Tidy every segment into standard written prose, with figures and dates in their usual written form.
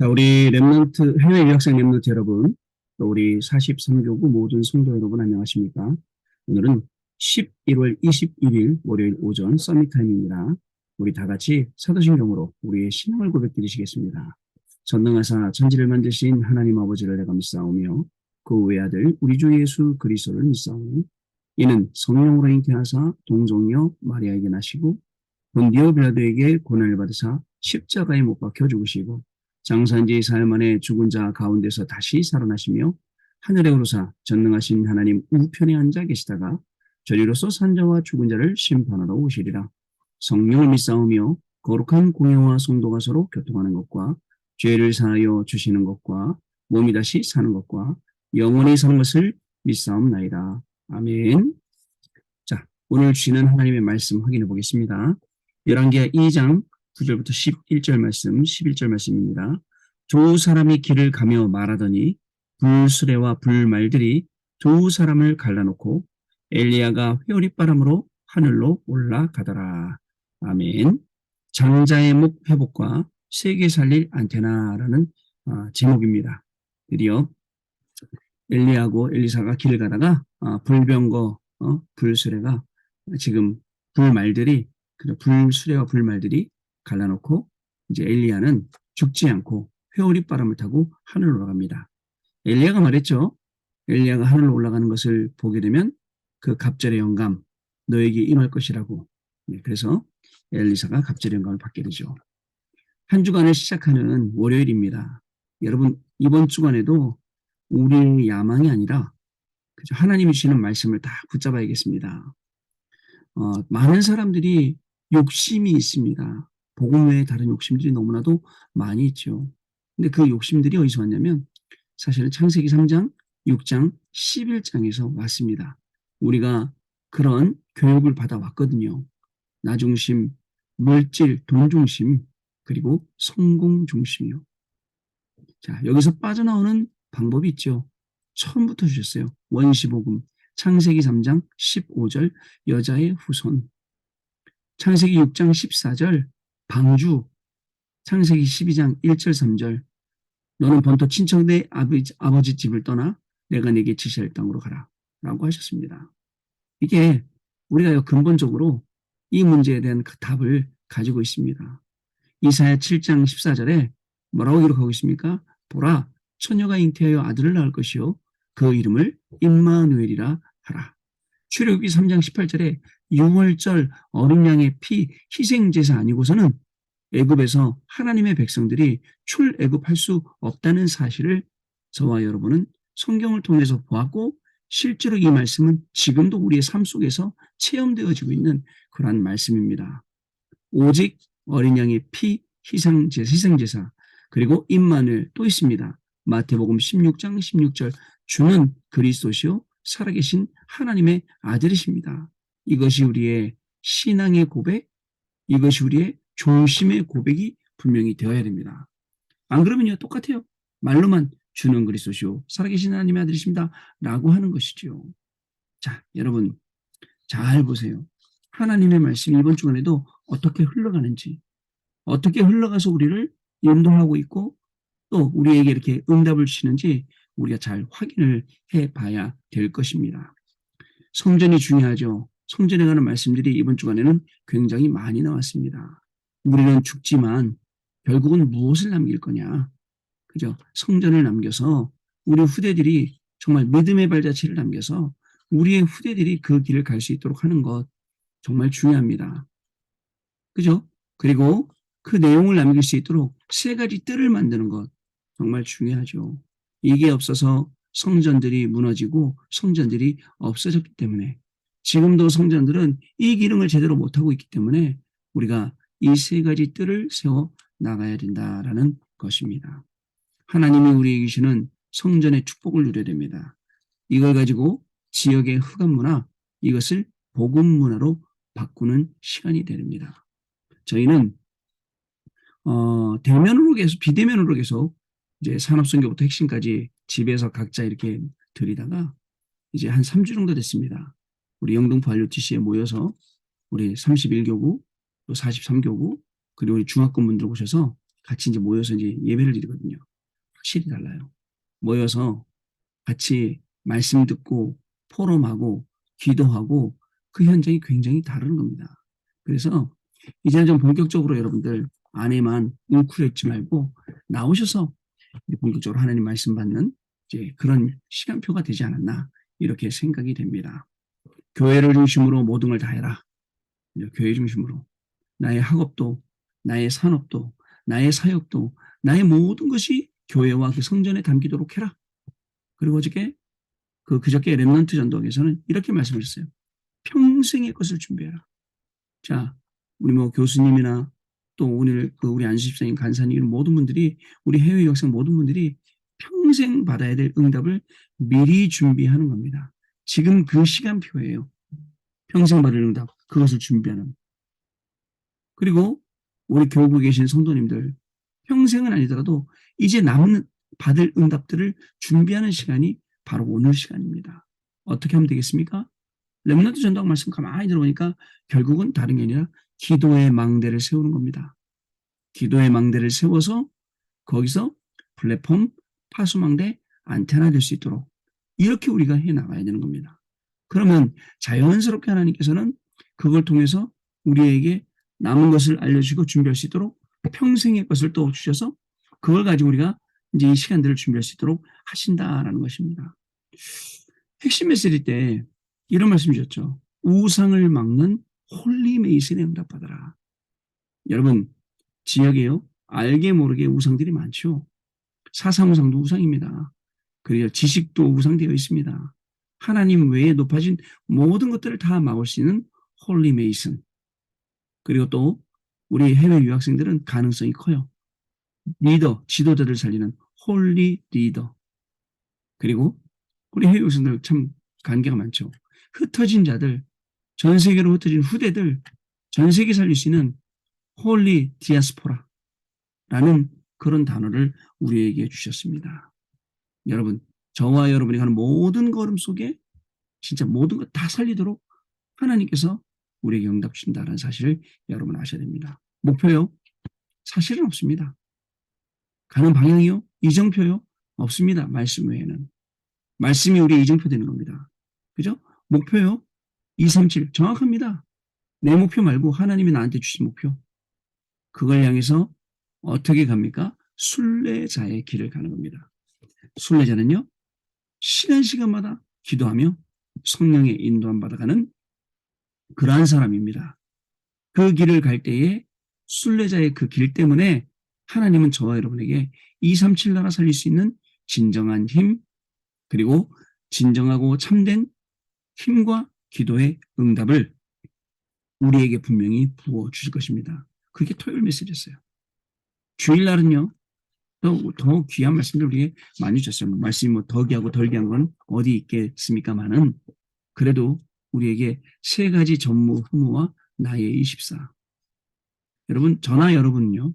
자, 우리 랩런트, 해외 유학생 랩런트 여러분, 또 우리 43교구 모든 성도 여러분 안녕하십니까? 오늘은 11월 21일 월요일 오전 서밋 타임입니다. 우리 다 같이 사도신경으로 우리의 신앙을 고백드리시겠습니다. 전능하사 천지를 만드신 하나님 아버지를 내가 믿사오며 그 외아들 우리 주 예수 그리스도를 믿사오니 이는 성령으로 잉태하사 동정녀 마리아에게 나시고 본디오 빌라도에게 고난을 받으사 십자가에 못 박혀 죽으시고 장사한 지 사흘 만에 죽은 자 가운데서 다시 살아나시며 하늘에 오르사 전능하신 하나님 우편에 앉아 계시다가 저리로서 산자와 죽은 자를 심판하러 오시리라. 성령을 믿사오며 거룩한 공회와 성도가 서로 교통하는 것과 죄를 사하여 주시는 것과 몸이 다시 사는 것과 영원히 사는 것을 믿사옵나이다. 아멘. 자, 오늘 주시는 하나님의 말씀 확인해 보겠습니다. 열왕기하 2장 9절부터 11절 말씀, 11절 말씀입니다. 두 사람이 길을 가며 말하더니 불수레와 불말들이 두 사람을 갈라놓고 엘리야가 회오리바람으로 하늘로 올라가더라. 아멘. 장자의 목 회복과 세계 살릴 안테나라는 제목입니다. 드디어 엘리야하고 엘리사가 길을 가다가 불병거 불수레가 지금 불말들이 불수레와 불말들이 갈라놓고 이제 엘리야는 죽지 않고 회오리 바람을 타고 하늘로 올라갑니다. 엘리야가 말했죠. 엘리야가 하늘로 올라가는 것을 보게 되면 그 갑절의 영감 너에게 임할 것이라고. 네, 그래서 엘리사가 갑절의 영감을 받게 되죠. 한 주간을 시작하는 월요일입니다. 여러분 이번 주간에도 우리의 야망이 아니라 하나님이 주시는 말씀을 다 붙잡아야겠습니다. 많은 사람들이 욕심이 있습니다. 복음 외에 다른 욕심들이 너무나도 많이 있죠. 근데 그 욕심들이 어디서 왔냐면 사실은 창세기 3장, 6장, 11장에서 왔습니다. 우리가 그런 교육을 받아왔거든요. 나 중심, 물질, 돈 중심, 그리고 성공 중심이요. 자, 여기서 빠져나오는 방법이 있죠. 처음부터 주셨어요. 원시복음, 창세기 3장 15절 여자의 후손, 창세기 6장 14절 방주, 창세기 12장 1절 3절 너는 번토 친척네 아버지 집을 떠나 내가 네게 지시할 땅으로 가라 라고 하셨습니다. 이게 우리가 근본적으로 이 문제에 대한 그 답을 가지고 있습니다. 이사야 7장 14절에 뭐라고 기록하고 있습니까? 보라, 처녀가 잉태하여 아들을 낳을 것이요 그 이름을 임마누엘이라 하라. 출애굽기 3장 18절에 유월절 어린 양의 피 희생제사 아니고서는 애굽에서 하나님의 백성들이 출애굽할 수 없다는 사실을 저와 여러분은 성경을 통해서 보았고 실제로 이 말씀은 지금도 우리의 삶 속에서 체험되어지고 있는 그러한 말씀입니다. 오직 어린 양의 피 희생제사 그리고 임마누엘 또 있습니다. 마태복음 16장 16절 주는 그리스도시요 살아계신 하나님의 아들이십니다. 이것이 우리의 신앙의 고백, 이것이 우리의 중심의 고백이 분명히 되어야 됩니다. 안 그러면요 똑같아요. 말로만 주는 그리스도시요 살아계신 하나님의 아들이십니다 라고 하는 것이죠. 자, 여러분 잘 보세요. 하나님의 말씀이 이번 주간에도 어떻게 흘러가는지, 어떻게 흘러가서 우리를 인도하고 있고 또 우리에게 이렇게 응답을 주시는지 우리가 잘 확인을 해봐야 될 것입니다. 성전이 중요하죠. 성전에 관한 말씀들이 이번 주간에는 굉장히 많이 나왔습니다. 우리는 죽지만 결국은 무엇을 남길 거냐. 그죠? 성전을 남겨서 우리 후대들이 정말 믿음의 발자취를 남겨서 우리의 후대들이 그 길을 갈 수 있도록 하는 것 정말 중요합니다. 그죠? 그리고 그 내용을 남길 수 있도록 세 가지 뜰을 만드는 것 정말 중요하죠. 이게 없어서 성전들이 무너지고 성전들이 없어졌기 때문에 지금도 성전들은 이 기능을 제대로 못하고 있기 때문에 우리가 이 세 가지 뜰을 세워 나가야 된다라는 것입니다. 하나님이 우리에게 주시는 성전의 축복을 누려야 됩니다. 이걸 가지고 지역의 흑암문화, 이것을 복음문화로 바꾸는 시간이 됩니다. 저희는 대면으로 계속 비대면으로 계속 이제 산업선교부터 핵심까지 집에서 각자 이렇게 드리다가 이제 한 3주 정도 됐습니다. 우리 영등포 RUTC에 모여서 우리 31교구 또 43교구 그리고 우리 중학교분들 오셔서 같이 이제 모여서 이제 예배를 드리거든요. 확실히 달라요. 모여서 같이 말씀 듣고 포럼하고 기도하고 그 현장이 굉장히 다른 겁니다. 그래서 이제는 좀 본격적으로 여러분들 안에만 웅크렸지 말고 나오셔서 본격적으로 하나님 말씀 받는 이제 그런 시간표가 되지 않았나 이렇게 생각이 됩니다. 교회를 중심으로 모든 걸 다 해라. 교회 중심으로 나의 학업도 나의 산업도 나의 사역도 나의 모든 것이 교회와 그 성전에 담기도록 해라. 그리고 그저께 렘넌트 전도에서는 이렇게 말씀하셨어요. 평생의 것을 준비해라. 자, 우리 뭐 교수님이나 또 오늘 우리 안수집사님, 간사님 이런 모든 분들이 우리 해외 유학생 모든 분들이 평생 받아야 될 응답을 미리 준비하는 겁니다. 지금 그 시간표예요. 평생 받을 응답, 그것을 준비하는. 그리고 우리 교국에 계신 성도님들, 평생은 아니더라도 이제 남는 받을 응답들을 준비하는 시간이 바로 오늘 시간입니다. 어떻게 하면 되겠습니까? 렘넌트 전도학 말씀 가만히 들어보니까 결국은 다른 게 아니라 기도의 망대를 세우는 겁니다. 기도의 망대를 세워서 거기서 플랫폼, 파수망대, 안테나 될 수 있도록 이렇게 우리가 해나가야 되는 겁니다. 그러면 자연스럽게 하나님께서는 그걸 통해서 우리에게 남은 것을 알려주시고 준비할 수 있도록 평생의 것을 또 주셔서 그걸 가지고 우리가 이제 이 시간들을 준비할 수 있도록 하신다라는 것입니다. 핵심 메시지 때 이런 말씀 주셨죠. 우상을 막는 홀리 메이슨에 응답받아라. 여러분 지역에요. 알게 모르게 우상들이 많죠. 사상우상도 우상입니다. 그리고 지식도 우상되어 있습니다. 하나님 외에 높아진 모든 것들을 다 막을 수 있는 홀리 메이슨. 그리고 또 우리 해외 유학생들은 가능성이 커요. 리더, 지도자들 살리는 홀리 리더. 그리고 우리 해외 유학생들 참 관계가 많죠. 흩어진 자들, 전 세계로 흩어진 후대들, 전 세계 살릴 수 있는 홀리 디아스포라라는 그런 단어를 우리에게 주셨습니다. 여러분, 저와 여러분이 가는 모든 걸음 속에 진짜 모든 것 다 살리도록 하나님께서 우리에게 응답 주신다는 사실을 여러분 아셔야 됩니다. 목표요? 사실은 없습니다. 가는 방향이요? 이정표요? 없습니다. 말씀 외에는. 말씀이 우리의 이정표 되는 겁니다. 그죠? 목표요? 237 정확합니다. 내 목표 말고 하나님이 나한테 주신 목표. 그걸 향해서 어떻게 갑니까? 순례자의 길을 가는 겁니다. 순례자는요. 시간마다 기도하며 성령의 인도함 받아가는 그러한 사람입니다. 그 길을 갈 때에 순례자의 그 길 때문에 하나님은 저와 여러분에게 237 나라 살릴 수 있는 진정한 힘 그리고 진정하고 참된 힘과 기도의 응답을 우리에게 분명히 부어주실 것입니다. 그게 토요일 메시지였어요. 주일날은요. 더 귀한 말씀들 우리에게 많이 주셨어요. 말씀이 뭐 더 귀하고 덜 귀한 건 어디 있겠습니까만은 그래도 우리에게 세 가지 전무후무와 나의 24. 여러분 저나 여러분은요.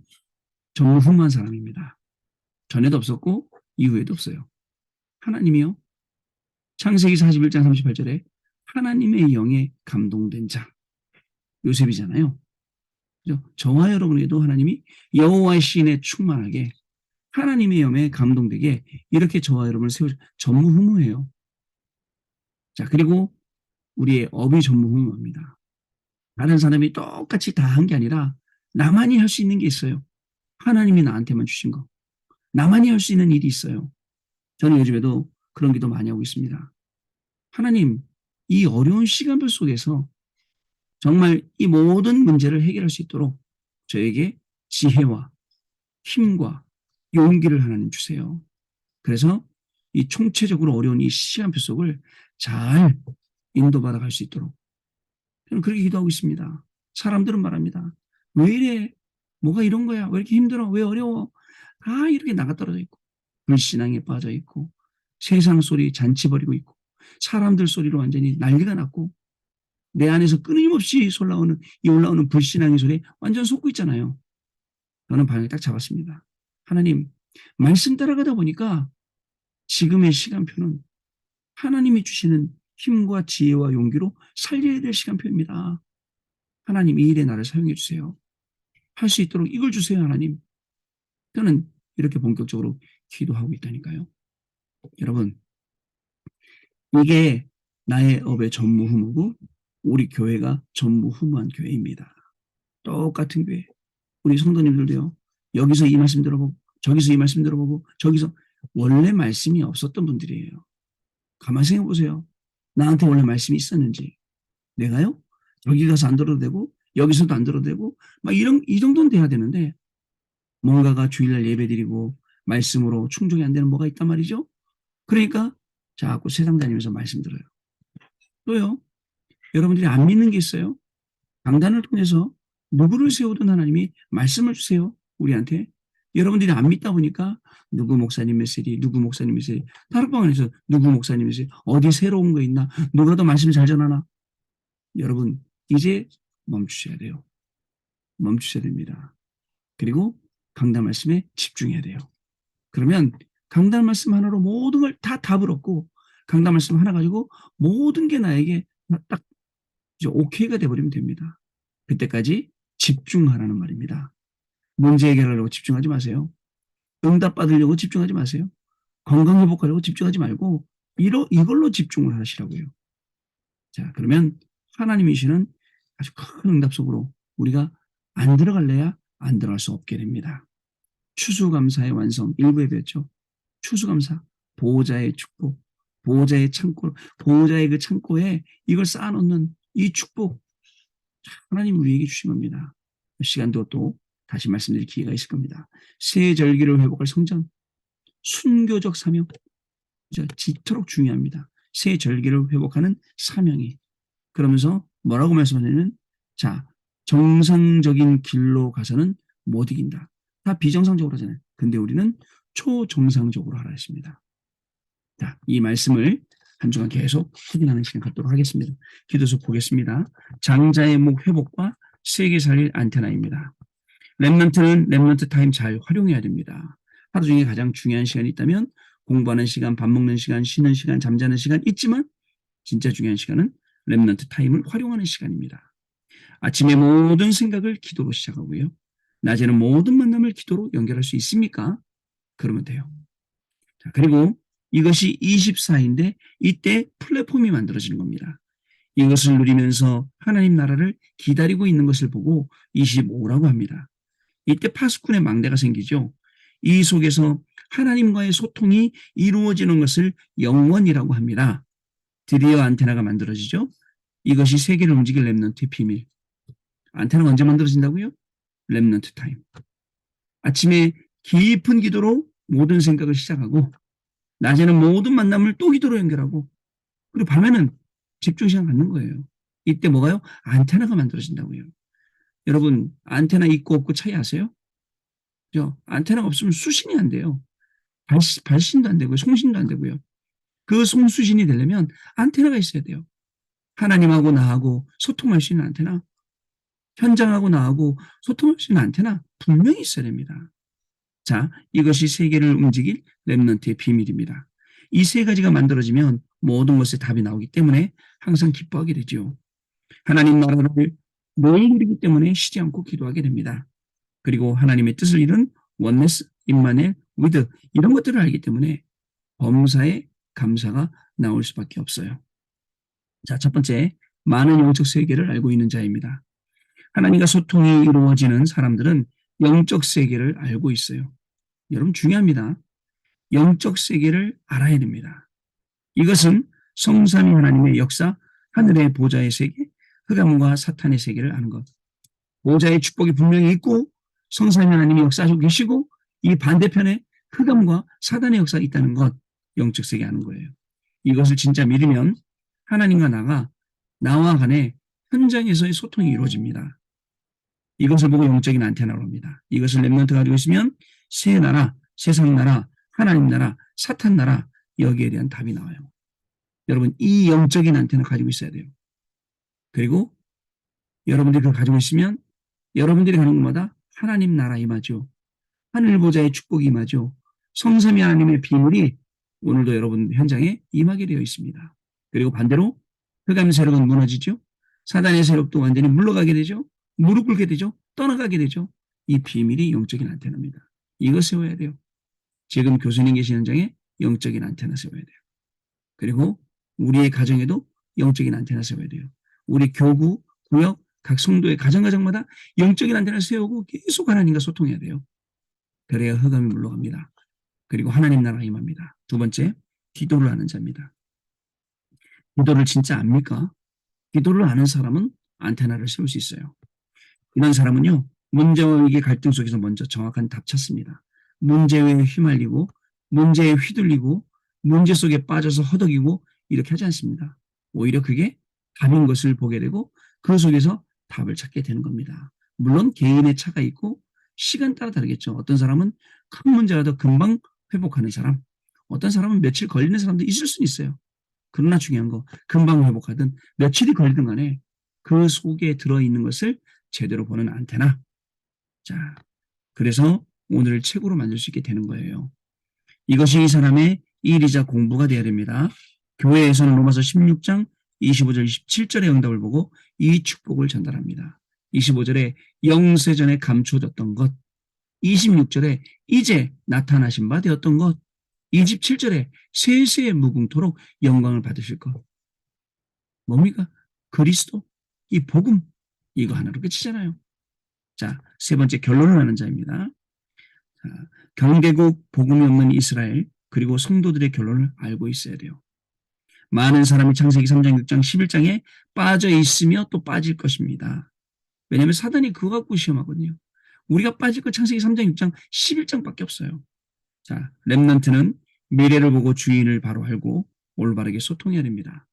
전무후무한 사람입니다. 전에도 없었고 이후에도 없어요. 하나님이요. 창세기 41장 38절에 하나님의 영에 감동된 자. 요셉이잖아요. 그죠? 저와 여러분에게도 하나님이 여호와의 신에 충만하게 하나님의 영에 감동되게 이렇게 저와 여러분을 세워 전무후무해요. 자 그리고 우리의 업이 전무후무합니다. 다른 사람이 똑같이 다 한 게 아니라 나만이 할 수 있는 게 있어요. 하나님이 나한테만 주신 거. 나만이 할 수 있는 일이 있어요. 저는 요즘에도 그런 기도 많이 하고 있습니다. 하나님, 이 어려운 시간별 속에서 정말 이 모든 문제를 해결할 수 있도록 저에게 지혜와 힘과 용기를 하나님 주세요. 그래서 이 총체적으로 어려운 이 시간표 속을 잘 인도받아 갈 수 있도록 저는 그렇게 기도하고 있습니다. 사람들은 말합니다. 왜 이래? 뭐가 이런 거야? 왜 이렇게 힘들어? 왜 어려워? 다 이렇게 나가떨어져 있고 불신앙에 빠져 있고 세상 소리 잔치 벌이고 있고 사람들 소리로 완전히 난리가 났고 내 안에서 끊임없이 올라오는 불신앙의 소리에 완전 속고 있잖아요. 저는 방향을 딱 잡았습니다. 하나님 말씀 따라가다 보니까 지금의 시간표는 하나님이 주시는 힘과 지혜와 용기로 살려야 될 시간표입니다. 하나님 이 일에 나를 사용해 주세요. 할 수 있도록 이걸 주세요 하나님. 저는 이렇게 본격적으로 기도하고 있다니까요. 여러분, 이게 나의 업의 전무후무고 우리 교회가 전무후무한 교회입니다. 똑같은 교회. 우리 성도님들도요. 여기서 이 말씀 들어보고 저기서 이 말씀 들어보고 저기서 원래 말씀이 없었던 분들이에요. 가만히 생각해 보세요. 나한테 원래 말씀이 있었는지. 내가요? 여기 가서 안 들어도 되고 여기서도 안 들어도 되고 막 이 정도는 돼야 되는데 뭔가가 주일날 예배드리고 말씀으로 충족이 안 되는 뭐가 있단 말이죠. 그러니까 자꾸 세상 다니면서 말씀 들어요. 또요. 여러분들이 안 믿는 게 있어요. 강단을 통해서 누구를 세우든 하나님이 말씀을 주세요. 우리한테. 여러분들이 안 믿다 보니까 누구 목사님 메시지, 누구 목사님 메시지, 다락방에서 누구 목사님 메시지, 어디 새로운 거 있나, 누가 더 말씀 잘 전하나. 여러분 이제 멈추셔야 돼요. 멈추셔야 됩니다. 그리고 강단 말씀에 집중해야 돼요. 그러면 강단 말씀 하나로 모든 걸 다 답을 얻고 강단 말씀 하나 가지고 모든 게 나에게 딱 이제 오케이가 돼버리면 됩니다. 그때까지 집중하라는 말입니다. 문제 해결하려고 집중하지 마세요. 응답 받으려고 집중하지 마세요. 건강 회복하려고 집중하지 말고 이걸로 집중을 하시라고요. 자, 그러면 하나님이 주시는 아주 큰 응답 속으로 우리가 안 들어갈래야 안 들어갈 수 없게 됩니다. 추수감사의 완성, 일부에 배웠죠. 추수감사, 보호자의 축복, 보호자의 창고, 보호자의 그 창고에 이걸 쌓아놓는 이 축복, 하나님 우리에게 주신 겁니다. 시간도 또 다시 말씀드릴 기회가 있을 겁니다. 새 절기를 회복할 성전, 순교적 사명, 짙도록 중요합니다. 새 절기를 회복하는 사명이. 그러면서 뭐라고 말씀하냐면, 자, 정상적인 길로 가서는 못 이긴다. 다 비정상적으로 하잖아요. 근데 우리는 초정상적으로 하라 했습니다. 자, 이 말씀을 한 주간 계속 확인하는 시간 갖도록 하겠습니다. 기도서 보겠습니다. 장자의 목 회복과 세계 살릴 안테나입니다. 랩런트는 랩런트 타임 잘 활용해야 됩니다. 하루 중에 가장 중요한 시간이 있다면 공부하는 시간, 밥 먹는 시간, 쉬는 시간, 잠자는 시간 있지만 진짜 중요한 시간은 랩런트 타임을 활용하는 시간입니다. 아침에 모든 생각을 기도로 시작하고요. 낮에는 모든 만남을 기도로 연결할 수 있습니까? 그러면 돼요. 자, 그리고 이것이 24인데 이때 플랫폼이 만들어지는 겁니다. 이것을 누리면서 하나님 나라를 기다리고 있는 것을 보고 25라고 합니다. 이때 파수꾼의 망대가 생기죠. 이 속에서 하나님과의 소통이 이루어지는 것을 영원이라고 합니다. 드디어 안테나가 만들어지죠. 이것이 세계를 움직일 랩런트의 비밀. 안테나가 언제 만들어진다고요? 랩런트 타임. 아침에 깊은 기도로 모든 생각을 시작하고 낮에는 모든 만남을 또 기도로 연결하고 그리고 밤에는 집중 시간 갖는 거예요. 이때 뭐가요? 안테나가 만들어진다고요. 여러분 안테나 있고 없고 차이 아세요? 안테나가 없으면 수신이 안 돼요. 발신도 안 되고요. 송신도 안 되고요. 그 송수신이 되려면 안테나가 있어야 돼요. 하나님하고 나하고 소통할 수 있는 안테나, 현장하고 나하고 소통할 수 있는 안테나 분명히 있어야 됩니다. 자, 이것이 세계를 움직일 랩런트의 비밀입니다. 이 세 가지가 만들어지면 모든 것에 답이 나오기 때문에 항상 기뻐하게 되죠. 하나님 나라를 늘 누리기 때문에 쉬지 않고 기도하게 됩니다. 그리고 하나님의 뜻을 이룬 원네스, 임마넬, 위드 이런 것들을 알기 때문에 범사에 감사가 나올 수밖에 없어요. 자, 첫 번째, 많은 영적 세계를 알고 있는 자입니다. 하나님과 소통이 이루어지는 사람들은 영적 세계를 알고 있어요. 여러분 중요합니다. 영적 세계를 알아야 됩니다. 이것은 성삼위 하나님의 역사, 하늘의 보좌의 세계, 흑암과 사탄의 세계를 아는 것. 보좌의 축복이 분명히 있고 성삼위 하나님이 역사하시고 계시고 이 반대편에 흑암과 사단의 역사가 있다는 것, 영적 세계 아는 거예요. 이것을 진짜 믿으면 하나님과 나와 간에 현장에서의 소통이 이루어집니다. 이것을 보고 영적인 안테나로 합니다. 이것을 랩런트가 가지고 있으면 새 나라, 세상 나라, 하나님 나라, 사탄 나라 여기에 대한 답이 나와요. 여러분 이 영적인 안테나 가지고 있어야 돼요. 그리고 여러분들이 그걸 가지고 있으면 여러분들이 가는 곳마다 하나님 나라 임하죠. 하늘 보좌의 축복이 임하죠. 성삼위 하나님의 비밀이 오늘도 여러분 현장에 임하게 되어 있습니다. 그리고 반대로 흑암 세력은 무너지죠. 사단의 세력도 완전히 물러가게 되죠. 무릎 꿇게 되죠. 떠나가게 되죠. 이 비밀이 영적인 안테나입니다. 이거 세워야 돼요. 지금 교수님 계신 현장에 영적인 안테나 세워야 돼요. 그리고 우리의 가정에도 영적인 안테나 세워야 돼요. 우리 교구, 구역, 각 성도의 가정마다 영적인 안테나를 세우고 계속 하나님과 소통해야 돼요. 그래야 흑암이 물러갑니다. 그리고 하나님 나라가 임합니다. 두 번째, 기도를 하는 자입니다. 기도를 진짜 압니까? 기도를 아는 사람은 안테나를 세울 수 있어요. 이런 사람은요, 문제와 위기 갈등 속에서 먼저 정확한 답 찾습니다. 문제에 휘말리고, 문제에 휘둘리고, 문제 속에 빠져서 허덕이고, 이렇게 하지 않습니다. 오히려 그게 답인 것을 보게 되고, 그 속에서 답을 찾게 되는 겁니다. 물론 개인의 차가 있고, 시간 따라 다르겠죠. 어떤 사람은 큰 문제라도 금방 회복하는 사람, 어떤 사람은 며칠 걸리는 사람도 있을 수 있어요. 그러나 중요한 거, 금방 회복하든 며칠이 걸리든 간에 그 속에 들어있는 것을 제대로 보는 안테나. 자, 그래서 오늘을 책으로 만들 수 있게 되는 거예요. 이것이 이 사람의 일이자 공부가 되어야 됩니다. 교회에서는 로마서 16장 25절 27절의 응답을 보고 이 축복을 전달합니다. 25절에 영세전에 감춰졌던 것, 26절에 이제 나타나신 바 되었던 것, 27절에 세세의 무궁토록 영광을 받으실 것. 뭡니까? 그리스도, 이 복음, 이거 하나로 끝이잖아요. 자, 세 번째 결론을 하는 자입니다. 자, 경계국 복음이 없는 이스라엘, 그리고 성도들의 결론을 알고 있어야 돼요. 많은 사람이 창세기 3장, 6장, 11장에 빠져 있으며 또 빠질 것입니다. 왜냐하면 사단이 그거 갖고 시험하거든요. 우리가 빠질 거 창세기 3장, 6장, 11장밖에 없어요. 자, 렘넌트는 미래를 보고 주인을 바로 알고 올바르게 소통해야 됩니다.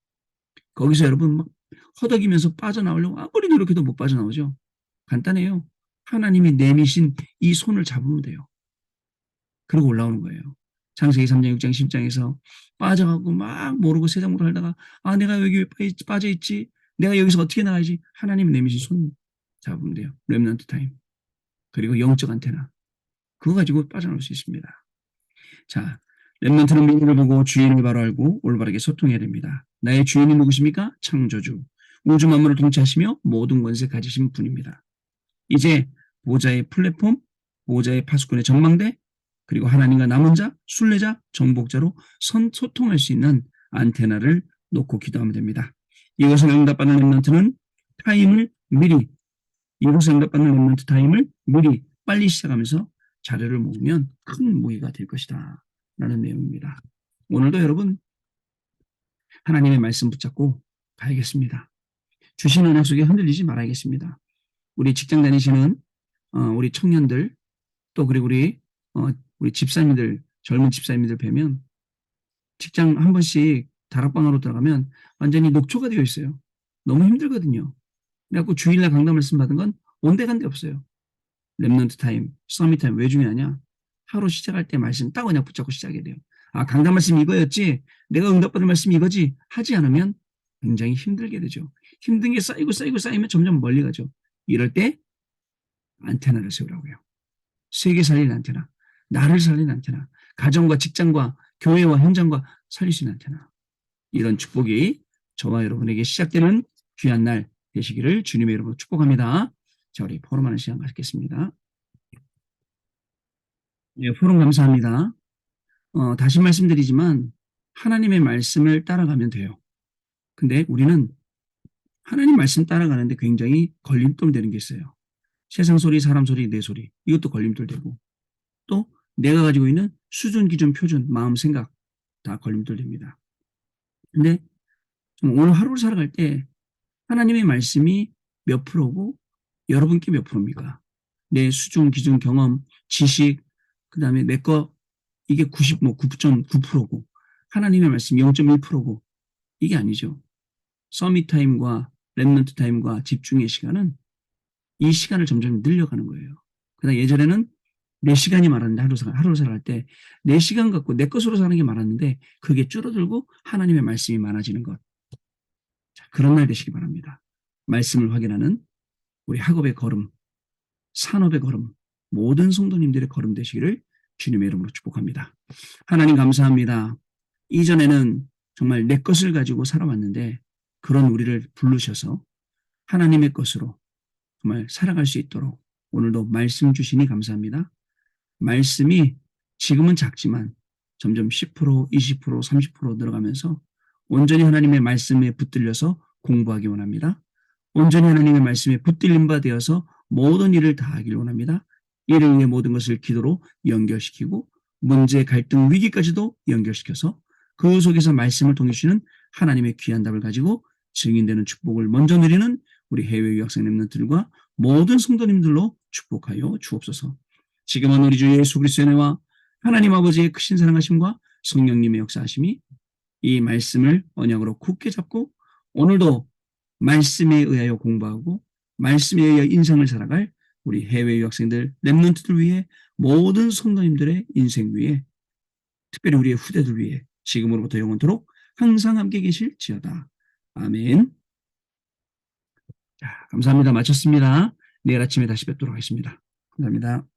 거기서 여러분 막 허덕이면서 빠져나오려고 아무리 노력해도 못 빠져나오죠. 간단해요. 하나님이 내미신 이 손을 잡으면 돼요. 그리고 올라오는 거예요. 창세기 3장, 6장, 10장에서 빠져가고 막 모르고 세상으로 살다가 아 내가 여기 빠져있지? 내가 여기서 어떻게 나가야지? 하나님 내미신 손 잡으면 돼요. 렘넌트 타임. 그리고 영적 안테나. 그거 가지고 빠져나올 수 있습니다. 자, 렘넌트는 미래를 보고 주인을 바로 알고 올바르게 소통해야 됩니다. 나의 주인이 누구십니까? 창조주. 우주 만물을 통치하시며 모든 권세 가지신 분입니다. 이제 보좌의 플랫폼, 보좌의 파수꾼의 전망대, 그리고 하나님과 남은 자, 순례자, 정복자로 소통할 수 있는 안테나를 놓고 기도하면 됩니다. 이것을 응답받는 렘넌트는 타임을 미리, 이것을 응답받는 렘넌트 타임을 미리 빨리 시작하면서 자료를 모으면 큰 무기가 될 것이다 라는 내용입니다. 오늘도 여러분 하나님의 말씀 붙잡고 가야겠습니다. 주신 은혜 속에 흔들리지 말아야겠습니다. 우리 직장 다니시는 우리 청년들 또 그리고 우리 집사님들 젊은 집사님들 뵈면 직장 한 번씩 다락방으로 들어가면 완전히 녹초가 되어 있어요. 너무 힘들거든요. 그래갖고 주일날 강단 말씀 받은 건 온데간데 없어요. 렘넌트 타임, 서밋 타임 왜 중요하냐? 하루 시작할 때 말씀 딱 그냥 붙잡고 시작해야 돼요. 아, 강단 말씀 이거였지? 내가 응답받을 말씀 이거지? 하지 않으면 굉장히 힘들게 되죠. 힘든 게 쌓이고 쌓이고 쌓이면 점점 멀리 가죠. 이럴 때 안테나를 세우라고요. 세계 살리는 안테나, 나를 살리는 안테나, 가정과 직장과 교회와 현장과 살릴 수 있는 안테나. 이런 축복이 저와 여러분에게 시작되는 귀한 날 되시기를 주님의 이름으로 축복합니다. 자, 우리 포럼하는 시간 갖겠습니다. 네, 포럼 감사합니다. 다시 말씀드리지만 하나님의 말씀을 따라가면 돼요. 근데 우리는 하나님 말씀 따라가는데 굉장히 걸림돌 되는 게 있어요. 세상 소리, 사람 소리, 내 소리 이것도 걸림돌 되고 또 내가 가지고 있는 수준, 기준, 표준, 마음, 생각 다 걸림돌 됩니다. 근데 오늘 하루를 살아갈 때 하나님의 말씀이 몇 프로고 여러분께 몇 프로입니까? 내 수준, 기준, 경험, 지식, 그 다음에 내 거 이게 9.9%고 하나님의 말씀 0.1%고 이게 아니죠. 서밋 타임과 렘넌트 타임과 집중의 시간은 이 시간을 점점 늘려가는 거예요. 그러나 예전에는 4시간이 많았는데 하루 살아갈 때 4시간 갖고 내 것으로 사는 게 많았는데 그게 줄어들고 하나님의 말씀이 많아지는 것. 자, 그런 날 되시기 바랍니다. 말씀을 확인하는 우리 학업의 걸음, 산업의 걸음, 모든 성도님들의 걸음 되시기를 주님의 이름으로 축복합니다. 하나님 감사합니다. 이전에는 정말 내 것을 가지고 살아왔는데 그런 우리를 부르셔서 하나님의 것으로 정말 살아갈 수 있도록 오늘도 말씀 주시니 감사합니다. 말씀이 지금은 작지만 점점 10%, 20%, 30% 늘어가면서 온전히 하나님의 말씀에 붙들려서 공부하기 원합니다. 온전히 하나님의 말씀에 붙들림 바 되어서 모든 일을 다 하길 원합니다. 이를 위해 모든 것을 기도로 연결시키고 문제, 갈등, 위기까지도 연결시켜서 그 속에서 말씀을 통해 주시는 하나님의 귀한 답을 가지고 증인되는 축복을 먼저 누리는 우리 해외 유학생 렘넌트들과 모든 성도님들로 축복하여 주옵소서. 지금은 우리 주 예수 그리스도의 은혜와 하나님 아버지의 크신 사랑하심과 성령님의 역사하심이 이 말씀을 언약으로 굳게 잡고 오늘도 말씀에 의하여 공부하고 말씀에 의하여 인생을 살아갈 우리 해외 유학생들, 렘넌트들 위해 모든 성도님들의 인생 위에 특별히 우리의 후대들 위해 지금으로부터 영원토록 항상 함께 계실지어다. 아멘. 자, 감사합니다. 마쳤습니다. 내일 아침에 다시 뵙도록 하겠습니다. 감사합니다.